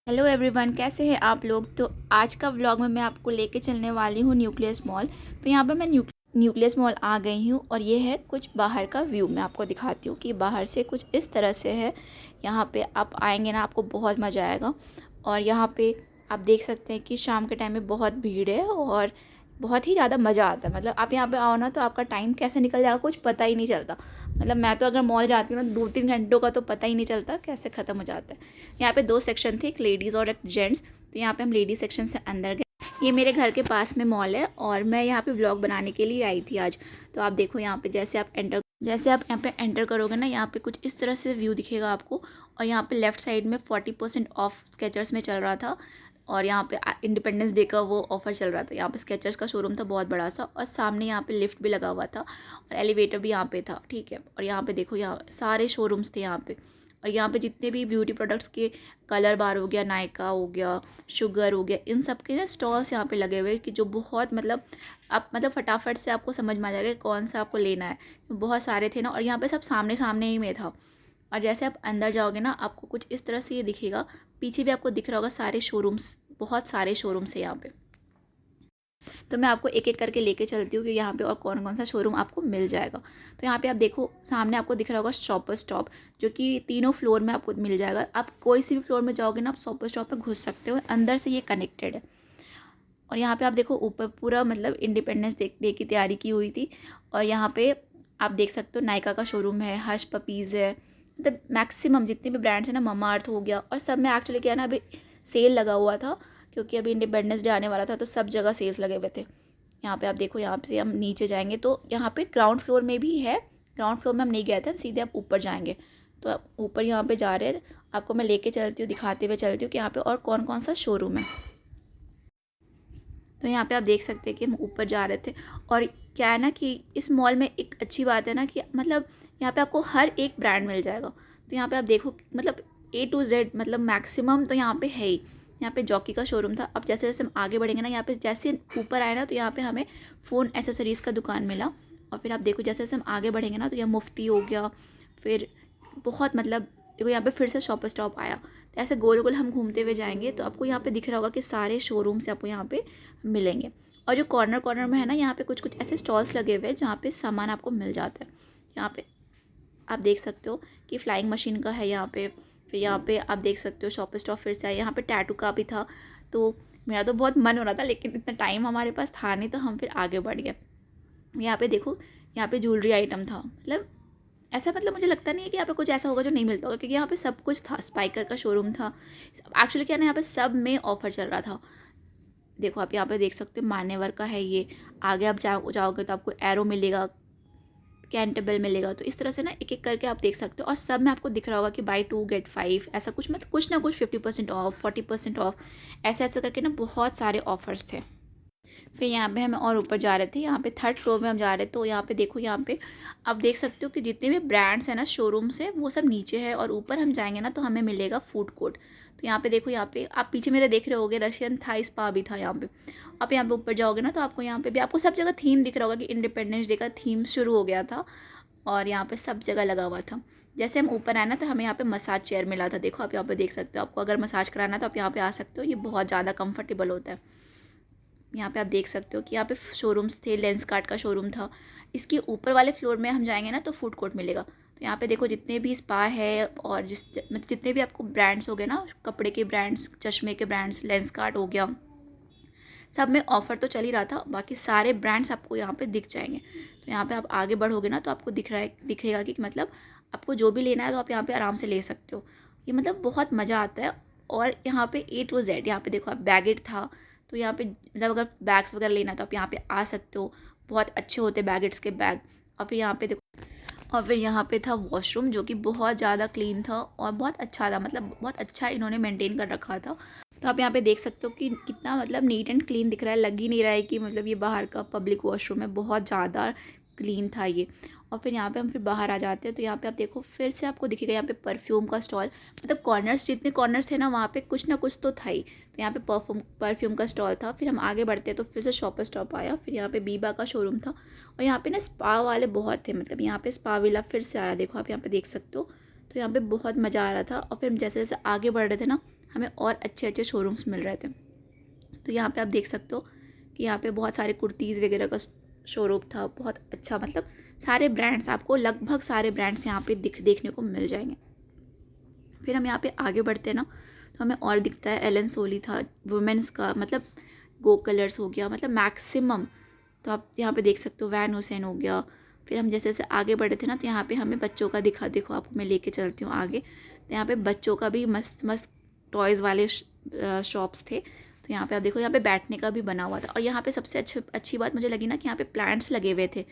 Hello everyone, कैसे हैं आप लोग। तो आज का व्लॉग में मैं आपको लेके चलने वाली हूँ न्यूक्लियस मॉल। तो यहाँ पे मैं न्यूक्लियस मॉल आ गई हूँ और ये है कुछ बाहर का व्यू। मैं आपको दिखाती हूँ कि बाहर से कुछ इस तरह से है। यहाँ पे आप आएंगे ना, आपको बहुत मज़ा आएगा। और यहाँ पे आप देख सकते हैं कि शाम के टाइम में बहुत भीड़ है और बहुत ही ज़्यादा मज़ा आता है। मतलब आप यहाँ पे आओ ना तो आपका टाइम कैसे निकल जाएगा कुछ पता ही नहीं चलता। मतलब मैं तो अगर मॉल जाती हूँ ना 2-3 घंटों का तो पता ही नहीं चलता कैसे ख़त्म हो जाता है। यहाँ पे दो सेक्शन थे, एक लेडीज़ और एक जेंट्स। तो यहाँ पे हम लेडीज़ सेक्शन से अंदर गए। ये मेरे घर के पास में मॉल है और मैं यहाँ पे व्लॉग बनाने के लिए आई थी आज। तो आप देखो यहाँ पे जैसे आप यहाँ पे एंटर करोगे ना, यहाँ पे कुछ इस तरह से व्यू दिखेगा आपको। और यहाँ पे लेफ्ट साइड में 40% ऑफ स्केचर्स में चल रहा था। और यहाँ पे इंडिपेंडेंस डे का वो ऑफर चल रहा था। यहाँ पे स्केचर्स का शोरूम था बहुत बड़ा सा, और सामने यहाँ पे लिफ्ट भी लगा हुआ था और एलिवेटर भी यहाँ पे था, ठीक है। और यहाँ पे देखो, यहाँ सारे शोरूम्स थे यहाँ पे। और यहाँ पे जितने भी ब्यूटी प्रोडक्ट्स के कलर बार हो गया, नायका हो गया, शुगर हो गया, इन सब के ना स्टॉल्स यहाँ पे लगे हुए कि जो बहुत मतलब आप मतलब फटाफट से आपको समझ में आ जाएगा कौन सा आपको लेना है। बहुत सारे थे ना, और यहाँ पे सब सामने सामने ही में था। और जैसे आप अंदर जाओगे ना, आपको कुछ इस तरह से ये दिखेगा। पीछे भी आपको दिख रहा होगा सारे शोरूम्स, बहुत सारे शोरूम्स है यहाँ पे। तो मैं आपको एक एक करके लेके चलती हूँ कि यहाँ पे और कौन कौन सा शोरूम आपको मिल जाएगा। तो यहाँ पे आप देखो, सामने आपको दिख रहा होगा शॉपर स्टॉप, जो कि तीनों फ्लोर में आपको मिल जाएगा। आप कोई सी भी फ्लोर में जाओगे ना, आप शॉपर स्टॉप पे घुस सकते हो, अंदर से ये कनेक्टेड है। और यहाँ पे आप देखो ऊपर पूरा मतलब इंडिपेंडेंस डे की तैयारी की हुई थी। और यहाँ पे आप देख सकते हो नायका का शोरूम है, हश पपीज़ है। मतलब मैक्सिमम जितने भी ब्रांड्स हैं ना, ममा अर्थ हो गया, और सब में एक्चुअली क्या है ना, अभी सेल लगा हुआ था क्योंकि अभी इंडिपेंडेंस डे आने वाला था, तो सब जगह सेल्स लगे हुए थे। यहाँ पे आप देखो, यहाँ से हम नीचे जाएंगे तो यहाँ पे ग्राउंड फ्लोर में भी है। ग्राउंड फ्लोर में हम नहीं गए थे, हम सीधे आप ऊपर जाएंगे। तो आप ऊपर यहाँ पे जा रहे हैं, आपको मैं लेके चलती हूँ, दिखाते हुए चलती हूँ कि यहाँ पे और कौन कौन सा शोरूम है। तो यहाँ पे आप देख सकते हैं कि हम ऊपर जा रहे थे। और क्या है ना कि इस मॉल में एक अच्छी बात है ना कि मतलब यहाँ पे आपको हर एक ब्रांड मिल जाएगा। तो यहाँ पे आप देखो मतलब A to Z, मतलब मैक्सिमम तो यहाँ पे है ही। यहाँ पे जॉकी का शोरूम था। अब जैसे जैसे हम आगे बढ़ेंगे ना, यहाँ पे जैसे ऊपर आए ना, तो यहाँ पे हमें फ़ोन एसेसरीज़ का दुकान मिला। और फिर आप देखो जैसे जैसे हम आगे बढ़ेंगे ना, तो यहाँ मुफ्ती हो गया। फिर बहुत मतलब देखो, यहाँ पे फिर से शॉपर स्टॉप आया। तो ऐसे गोल गोल हम घूमते हुए जाएंगे तो आपको यहाँ पे दिख रहा होगा कि सारे शोरूम से आपको यहाँ पे मिलेंगे। और जो कॉर्नर कॉर्नर में है ना, यहाँ पे कुछ कुछ ऐसे स्टॉल्स लगे हुए हैं जहाँ पे सामान आपको मिल जाता है। यहाँ पे आप देख सकते हो कि फ्लाइंग मशीन का है यहाँ पे। फिर यहाँ पे आप देख सकते हो शॉपर स्टॉप फिर से है। यहाँ पे टैटू का भी था। तो मेरा तो बहुत मन हो रहा था, लेकिन इतना टाइम हमारे पास था नहीं, तो हम फिर आगे बढ़ गए। यहाँ पे देखो, यहाँ पे ज्वेलरी आइटम था। मतलब ऐसा मतलब मुझे लगता नहीं है कि यहाँ पे कुछ ऐसा होगा जो नहीं मिलता होगा, क्योंकि यहाँ पे सब कुछ था। स्पाइकर का शोरूम था। एक्चुअली क्या है ना, यहाँ पे सब में ऑफर चल रहा था। देखो आप यहाँ पे देख सकते हो, मान्यवर का है ये। आगे आप जाओगे तो आपको एरो मिलेगा, कैंटेबल मिलेगा। तो इस तरह से ना एक एक करके आप देख सकते हो। और सब में आपको दिख रहा होगा कि बाई 2 गेट 5, ऐसा कुछ मतलब कुछ ना कुछ 50% ऑफ, 40% ऑफ, ऐसे ऐसे करके ना बहुत सारे ऑफर्स थे। फिर यहाँ पे हम और ऊपर जा रहे थे, यहाँ पे थर्ड फ्लोर में हम जा रहे थे। तो यहाँ पे देखो, यहाँ पे आप देख सकते हो कि जितने भी ब्रांड्स हैं ना शोरूम से, वो सब नीचे है। और ऊपर हम जाएंगे ना तो हमें मिलेगा फूड कोर्ट। तो यहाँ पे देखो, यहाँ पे आप पीछे मेरे देख रहे होगे, रशियन थाई स्पा भी था यहाँ पे। आप यहाँ पे ऊपर जाओगे ना, तो आपको यहाँ पे भी आपको सब जगह थीम दिख रहा होगा कि इंडिपेंडेंस डे का थीम शुरू हो गया था। और यहाँ पे सब जगह लगा हुआ था। जैसे हम ऊपर आए ना, तो हमें यहाँ पे मसाज चेयर मिला था। देखो आप यहाँ पे देख सकते हो, आपको अगर मसाज कराना है तो आप यहाँ पे आ सकते हो। ये बहुत ज़्यादा कंफर्टेबल होता है। यहाँ पे आप देख सकते हो कि यहाँ पे शोरूम्स थे। लेंस कार्ट का शोरूम था। इसके ऊपर वाले फ्लोर में हम जाएंगे ना, तो फूड कोर्ट मिलेगा। तो यहाँ पे देखो जितने भी स्पा है और मतलब जितने भी आपको ब्रांड्स हो गए ना, कपड़े के ब्रांड्स, चश्मे के ब्रांड्स, लेंस कार्ट हो गया, सब में ऑफ़र तो चल ही रहा था। बाकी सारे ब्रांड्स आपको यहाँ पे दिख जाएंगे। तो यहाँ पे आप आगे बढ़ोगे ना, तो आपको दिखेगा कि मतलब आपको जो भी लेना है तो आप यहाँ पे आराम से ले सकते हो। ये मतलब बहुत मज़ा आता है। और यहाँ पे A to Z, यहाँ पे देखो आप, बैगेट था। तो यहाँ पे मतलब अगर बैग्स वगैरह लेना है तो आप यहाँ पे आ सकते हो। बहुत अच्छे होते हैं बैगेट्स के बैग। और फिर यहाँ पे देखो, और फिर यहाँ पे था वॉशरूम, जो कि बहुत ज़्यादा क्लीन था और बहुत अच्छा था। मतलब बहुत अच्छा इन्होंने मेंटेन कर रखा था। तो आप यहाँ पे देख सकते हो कि कितना मतलब नीट एंड क्लीन दिख रहा है। लग ही नहीं रहा है कि मतलब ये बाहर का पब्लिक वॉशरूम है। बहुत ज़्यादा क्लीन था ये। और फिर यहाँ पे हम फिर बाहर आ जाते हैं, तो यहाँ पे आप देखो फिर से आपको दिखेगा यहाँ पे परफ्यूम का स्टॉल। मतलब कॉर्नर्स, जितने कॉर्नर्स थे ना, वहाँ पे कुछ ना कुछ तो था ही। तो यहाँ पे परफ्यूम का स्टॉल था। फिर हम आगे बढ़ते हैं तो फिर से शॉपर स्टॉप आया। फिर यहाँ पे बीबा का शोरूम था। और यहाँ पे ना स्पा वाले बहुत थे। मतलब यहाँ पे स्पा विला फिर से आया, देखो आप यहाँ पे देख सकते हो। तो यहाँ पे बहुत मज़ा आ रहा था। और फिर हम जैसे जैसे आगे बढ़ रहे थे ना, हमें और अच्छे अच्छे शोरूम्स मिल रहे थे। तो यहाँ पे आप देख सकते हो कि यहाँ पे बहुत सारे कुर्तीज़ वगैरह का शोरूम था, बहुत अच्छा, मतलब सारे ब्रांड्स, आपको लगभग सारे ब्रांड्स यहाँ पे देखने को मिल जाएंगे। फिर हम यहाँ पे आगे बढ़ते हैं ना, तो हमें और दिखता है एलन सोली था, वुमेंस का, मतलब गो कलर्स हो गया, मतलब मैक्सिमम। तो आप यहाँ पे देख सकते हो वैन हुसैन हो गया। फिर हम जैसे जैसे आगे बढ़े थे ना, तो यहाँ पे हमें बच्चों का देखो आपको मैं लेके चलती हूँ आगे। तो यहाँ पे बच्चों का भी मस्त मस्त टॉयज़ वाले शॉप्स थे। तो यहाँ पे आप देखो, यहाँ पे बैठने का भी बना हुआ था। और यहाँ पे सबसे अच्छी बात मुझे लगी ना कि यहाँ पे प्लांट्स लगे हुए थे,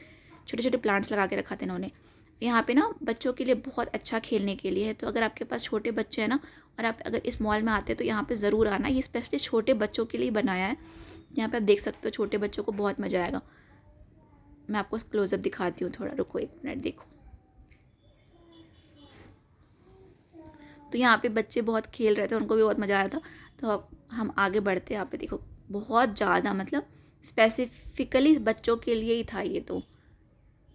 छोटे छोटे प्लांट्स लगा के रखा था इन्होंने। यहाँ पे ना बच्चों के लिए बहुत अच्छा खेलने के लिए है। तो अगर आपके पास छोटे बच्चे हैं ना, और आप अगर इस मॉल में आते हैं तो यहाँ पे ज़रूर आना, ये स्पेशली छोटे बच्चों के लिए बनाया है। यहाँ पे आप देख सकते हो छोटे बच्चों को बहुत मज़ा आएगा। मैं आपको क्लोजअप दिखाती हूँ, थोड़ा रुको 1 मिनट, देखो। तो यहाँ पे बच्चे बहुत खेल रहे थे, उनको भी बहुत मज़ा आ रहा था। तो अब हम आगे बढ़ते हैं। यहाँ पे देखो बहुत ज़्यादा, मतलब स्पेसिफिकली बच्चों के लिए ही था ये। तो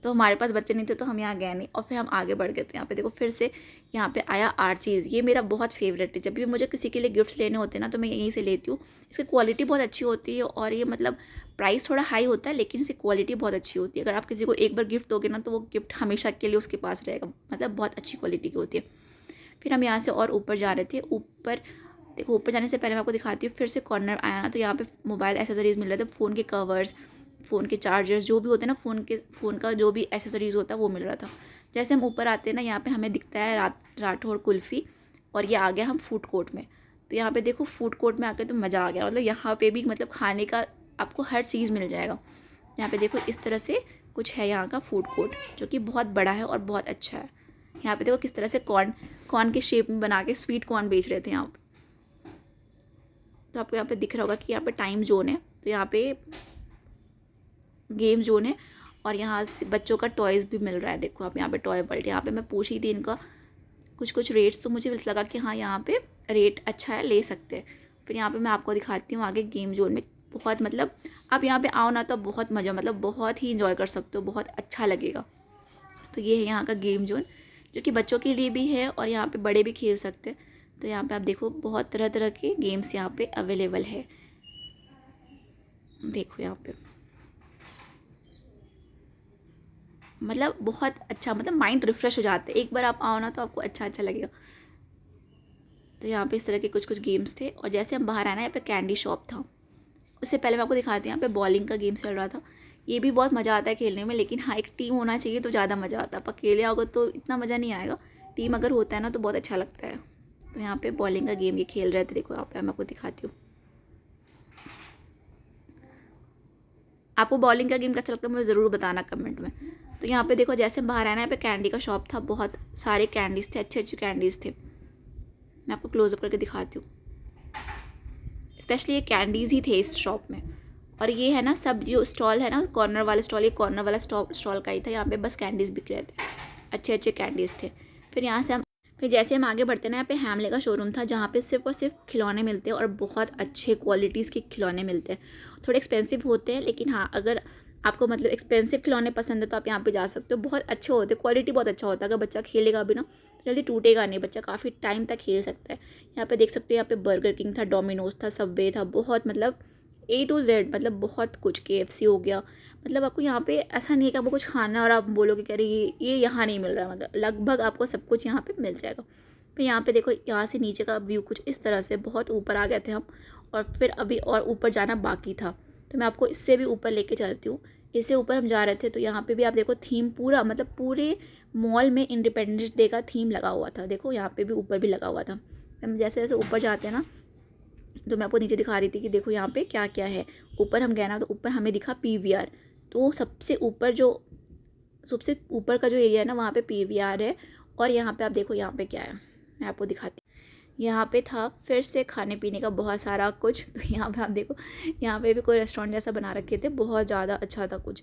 हमारे पास बच्चे नहीं थे तो हम यहाँ गए नहीं, और फिर हम आगे बढ़ गए। तो यहाँ पे देखो फिर से यहाँ पे आया आर्चीज़, ये मेरा बहुत फेवरेट है। जब भी मुझे किसी के लिए गिफ्ट्स लेने होते हैं ना, तो मैं यहीं से लेती हूँ। इसकी क्वालिटी बहुत अच्छी होती है, और ये मतलब प्राइस थोड़ा हाई होता है, लेकिन इसकी क्वालिटी बहुत अच्छी होती है। अगर आप किसी को एक बार गिफ्ट दोगे ना, तो वो गिफ्ट हमेशा के लिए उसके पास रहेगा, मतलब बहुत अच्छी क्वालिटी की होती है। फिर हम यहाँ से और ऊपर जा रहे थे। ऊपर देखो, ऊपर जाने से पहले मैं आपको दिखाती हूँ। फिर से कॉर्नर आया ना, तो यहाँ पे मोबाइल एसेसरीज़ मिल रहे थे, फ़ोन के कवर्स, फ़ोन के चार्जर्स, जो भी होते हैं ना, फ़ोन का जो भी एसेसरीज़ होता है वो मिल रहा था। जैसे हम ऊपर आते हैं ना, यहाँ पे हमें दिखता है राठौर कुल्फ़ी, और ये आ गया हम फूड कोर्ट में। तो यहाँ पे देखो फूड कोर्ट में आकर तो मज़ा आ गया, मतलब यहाँ पे भी मतलब खाने का आपको हर चीज़ मिल जाएगा। यहाँ पे देखो इस तरह से कुछ है यहाँ का फूड कोर्ट, जो कि बहुत बड़ा है और बहुत अच्छा है। यहाँ पे देखो किस तरह से कॉर्न के शेप में बना के स्वीट कॉर्न बेच रहे थे यहाँ पे। तो आपको यहाँ पे दिख रहा होगा कि यहाँ पे टाइम जोन है, तो यहाँ पे गेम जोन है, और यहाँ से बच्चों का टॉयज़ भी मिल रहा है। देखो आप यहाँ पे टॉय वर्ल्ड, यहाँ पे मैं पूछ रही थी इनका कुछ रेट्स, तो मुझे लगा कि हाँ यहाँ पे रेट अच्छा है, ले सकते हैं। फिर यहाँ पे मैं आपको दिखाती हूँ आगे गेम जोन में, बहुत मतलब आप यहाँ पे आओ ना तो बहुत मज़ा, मतलब बहुत ही इंजॉय कर सकते हो, बहुत अच्छा लगेगा। तो ये है यहाँ का गेम जोन, जो कि बच्चों के लिए भी है और यहाँ पे बड़े भी खेल सकते हैं। तो यहाँ पे आप देखो बहुत तरह तरह के गेम्स यहाँ पे अवेलेबल है। देखो यहाँ पे मतलब बहुत अच्छा, मतलब माइंड रिफ़्रेश हो जाता है, एक बार आप आओ ना तो आपको अच्छा अच्छा लगेगा। तो यहाँ पे इस तरह के कुछ गेम्स थे। और जैसे हम बाहर आए ना, यहाँ पे कैंडी शॉप था। उससे पहले मैं आपको दिखाती हूँ, यहाँ पे बॉलिंग का गेम चल रहा था। ये भी बहुत मज़ा आता है खेलने में, लेकिन हाँ एक टीम होना चाहिए तो ज़्यादा मज़ा आता है। आप अकेले आओगे तो इतना मज़ा नहीं आएगा, टीम अगर होता है ना तो बहुत अच्छा लगता है। तो यहाँ पे बॉलिंग का गेम ये खेल रहे थे, देखो यहाँ पे मैं आपको दिखाती हूँ। आपको बॉलिंग का गेम कैसा लगता है मुझे ज़रूर बताना कमेंट में। तो यहाँ पे देखो जैसे बाहर आना, यहाँ पे कैंडी का शॉप था, बहुत सारे कैंडीज़ थे, अच्छे अच्छे कैंडीज़ थे। मैं आपको क्लोजअप करके दिखाती हूँ। स्पेशली ये कैंडीज़ ही थे इस शॉप में। और ये है ना सब जो स्टॉल है ना, कॉर्नर वाला स्टॉल, ये कॉर्नर वाला स्टॉल का ही था। यहाँ पे बस कैंडीज़ बिक रहे थे, अच्छे अच्छे कैंडीज़ थे। फिर जैसे हम आगे बढ़ते ना, यहाँ पे हैमले का शोरूम था, जहाँ पे सिर्फ और सिर्फ खिलौने मिलते हैं, और बहुत अच्छे क्वालिटीज़ के खिलौने मिलते हैं। थोड़े एक्सपेंसिव होते हैं, लेकिन हाँ अगर आपको मतलब एक्सपेंसिव खिलौने पसंद है तो आप यहाँ पे जा सकते हो। बहुत अच्छे होते हैं, क्वालिटी बहुत अच्छा होता है। अगर बच्चा खेलेगा भी ना तो जल्दी टूटेगा नहीं, बच्चा काफ़ी टाइम तक खेल सकता है। यहाँ पे देख सकते हो, यहाँ पे बर्गर किंग था, डोमिनोज था, सबवे था, बहुत मतलब A to Z, मतलब बहुत कुछ, KFC हो गया। मतलब आपको यहाँ पे ऐसा नहीं है कि आपको कुछ खाना है और आप बोलोगे कि अरे ये यहाँ नहीं मिल रहा है, मतलब लगभग आपको सब कुछ यहाँ पे मिल जाएगा। फिर यहाँ पे देखो, यहाँ से नीचे का व्यू कुछ इस तरह से, बहुत ऊपर आ गए थे हम, और फिर अभी और ऊपर जाना बाकी था। तो मैं आपको इससे भी ऊपर लेके चलती हूँ। इससे ऊपर हम जा रहे थे, तो यहाँ पे भी आप देखो थीम पूरा, मतलब पूरे मॉल में इंडिपेंडेंस डे का थीम लगा हुआ था। देखो यहाँ पे भी ऊपर भी लगा हुआ था। हम जैसे जैसे ऊपर जाते हैं ना, तो मैं आपको नीचे दिखा रही थी कि देखो यहाँ पे क्या क्या है। ऊपर हम गए ना, तो ऊपर हमें दिखा PVR। तो सबसे ऊपर का जो एरिया है ना, वहाँ पे PVR है। और यहाँ पे आप देखो यहाँ पे क्या है, मैं आपको दिखाती हूँ। यहाँ पे था फिर से खाने पीने का बहुत सारा कुछ। तो यहाँ पे आप देखो, यहाँ पे भी कोई रेस्टोरेंट जैसा बना रखे थे, बहुत ज़्यादा अच्छा था कुछ।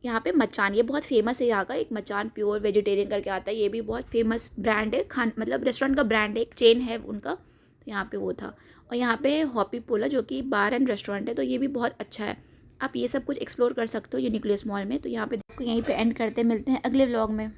यहाँ पे मचान, ये बहुत फेमस है यहाँ का, एक मचान प्योर वेजिटेरियन करके आता है, ये भी बहुत फेमस ब्रांड है, मतलब रेस्टोरेंट का ब्रांड है, एक चेन है उनका। तो यहाँ पे वो था। और यहाँ पे हॉपी पोला, जो कि बार एंड रेस्टोरेंट है, तो ये भी बहुत अच्छा है। आप ये सब कुछ एक्सप्लोर कर सकते हो यूनिक्लियस मॉल में। तो यहाँ पे यहीं पे एंड करते, मिलते हैं अगले व्लॉग में।